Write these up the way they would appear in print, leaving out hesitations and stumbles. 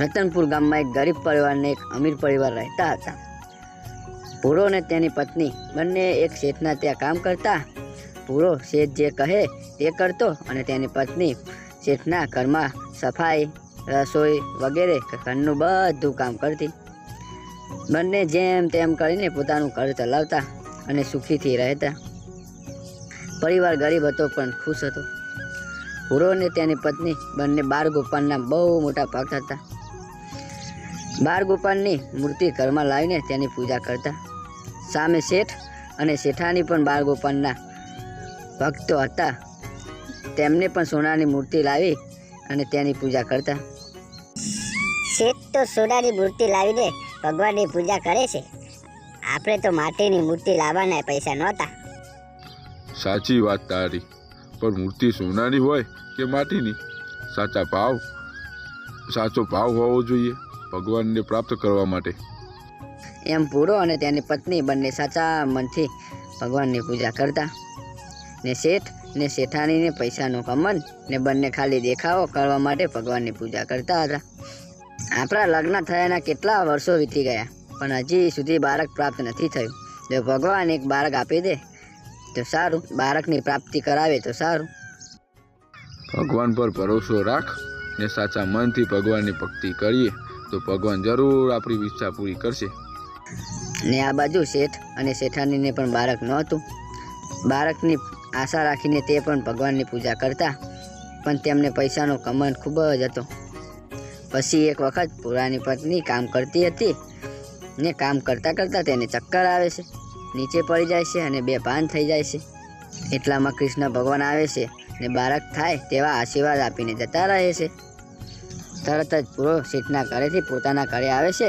રતનપુર ગામમાં એક ગરીબ પરિવાર ને એક અમીર પરિવાર રહેતા હતા। પૂરો અને તેની પત્ની બંને એક શેઠના ત્યાં કામ કરતા। પૂરો શેઠ જે કહે તે કરતો અને તેની પત્ની શેઠના ઘરમાં સફાઈ, રસોઈ વગેરે ઘરનું બધું કામ કરતી। બંને જેમ તેમ કરીને પોતાનું ઘર ચલાવતા અને સુખીથી રહેતા। પરિવાર ગરીબ હતો પણ ખુશ હતો। પૂરો અને તેની પત્ની બંને બાળગોપાલના બહુ મોટા ભક્ત હતા। બાળગોપાલની મૂર્તિ ઘરમાં લાવીને તેની પૂજા કરતા। સામે શેઠ અને શેઠાણી પણ બાળગોપાલના ભક્તો હતા। તેમને પણ સોનાની મૂર્તિ લાવી અને તેની પૂજા કરતા। શેઠ તો સોનાની મૂર્તિ લાવીને ભગવાનની પૂજા કરે છે, આપણે તો માટીની મૂર્તિ લાવવાના પૈસા નહોતા। સાચી વાત તારી, પણ મૂર્તિ સોનાની હોય કે માટીની, સાચો ભાવ હોવો જોઈએ ભગવાનને પ્રાપ્ત કરવા માટે। એમ પૂરો અને તેની પત્ની બંને સાચા મનથી ભગવાનની પૂજા કરતા ને શેઠ ને શેઠાણીને પૈસાનો ઘમંડ ને બંને ખાલી દેખાવો કરવા માટે ભગવાનની પૂજા કરતા હતા। આપણા લગ્ન થયાના કેટલા વર્ષો વીતી ગયા પણ હજી સુધી બાળક પ્રાપ્ત નથી થયું। જો ભગવાન એક બાળક આપી દે તો સારું, બાળકની પ્રાપ્તિ કરાવે તો સારું। ભગવાન પર ભરોસો રાખ ને સાચા મનથી ભગવાનની ભક્તિ કરીએ તો ભગવાન જરૂર આપણી ઈચ્છા પૂરી કરશે। ને આ બાજુ શેઠ અને શેઠાણીને પણ બાળક નહોતું। બાળકની આશા રાખીને તે પણ ભગવાનની પૂજા કરતા, પણ તેમને પૈસાનો ઘમંડ ખૂબ જ હતો। પછી એક વખત પૂરાની પત્ની કામ કરતી હતી ને કામ કરતાં કરતાં તેને ચક્કર આવે છે, નીચે પડી જાય છે અને બેભાન થઈ જાય છે। એટલામાં કૃષ્ણ ભગવાન આવે છે ને બાળક થાય તેવા આશીર્વાદ આપીને જતા રહે છે। તરત જ પૂરો શેઠના ઘરેથી પોતાના ઘરે આવે છે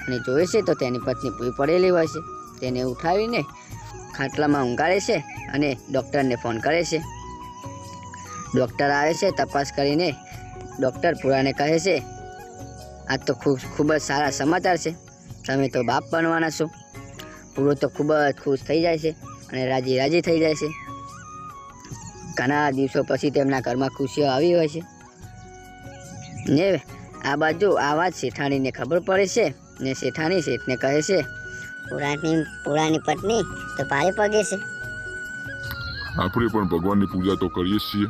અને જોવે છે તો તેની પત્ની ભૂઈ પડેલી હોય છે। તેને ઉઠાવીને ખાટલામાં ઊંઘાડે છે અને ડૉક્ટરને ફોન કરે છે। ડૉક્ટર આવે છે, તપાસ કરીને ડૉક્ટર પૂરાને કહે છે, આ તો ખૂબ જ સારા સમાચાર છે, તમે તો બાપ બનવાના છો। પૂરો તો ખૂબ જ ખુશ થઈ જાય છે અને રાજી થઈ જાય છે। ઘણા દિવસો પછી તેમના ઘરમાં ખુશીઓ આવી હોય છે ને આ બાજુ આ વાત શેઠાણીને ખબર પડે છે ને શેઠાણી શેઠને કહે છે, પૂરાની પત્ની તો ભારે પગે છે, આપણે પણ ભગવાનની પૂજા તો કરીએ છીએ,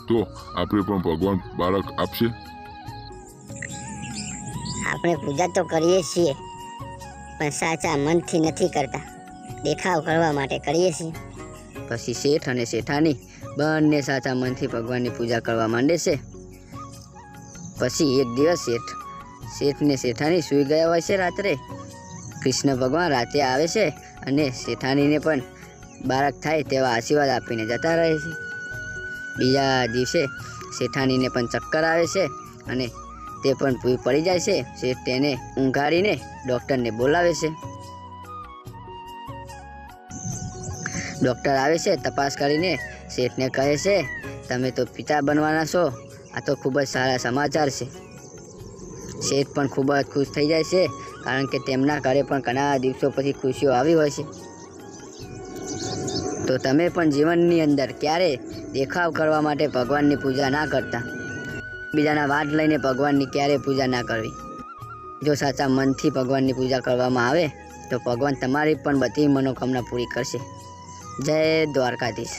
તો આપણે પણ ભગવાન બાળક આપશે। આપણે પૂજા તો કરીએ છીએ પણ સાચા મનથી નથી કરતા, દેખાવ કરવા માટે કરીએ છીએ। પછી શેઠ અને શેઠાણી બંને સાચા મનથી ભગવાનની પૂજા કરવા માંડે છે। પછી એક દિવસ શેઠ ને શેઠાણી સૂઈ ગયા હોય છે રાત્રે। કૃષ્ણ ભગવાન રાતે આવે છે અને શેઠાણીને પણ બાળક થાય તેવા આશીર્વાદ આપીને જતા રહે છે। બીજા દિવસે શેઠાણીને પણ ચક્કર આવે છે અને તે પણ ભૂઈ પડી જાય છે। શેઠ તેને ઊંઘાડીને ડૉક્ટરને બોલાવે છે। ડૉક્ટર આવે છે, તપાસ કરીને શેઠને કહે છે, તમે તો પિતા બનવાના છો, આ તો ખૂબ જ સારા સમાચાર છે। શેઠ પણ ખૂબ જ ખુશ થઈ જાય છે, કારણ કે તેમના ઘરે પણ ઘણા દિવસો પછી ખુશીઓ આવી હોય છે। તો તમે પણ જીવનની અંદર ક્યારે દેખાવ કરવા માટે ભગવાનની પૂજા ના કરતા, બીજાના વાટ લઈને ભગવાનની ક્યારે પૂજા ના કરવી। જો સાચા મનથી ભગવાનની પૂજા કરવામાં આવે તો ભગવાન તમારી પણ બધી મનોકામના પૂરી કરશે। જય દ્વારકાધીશ।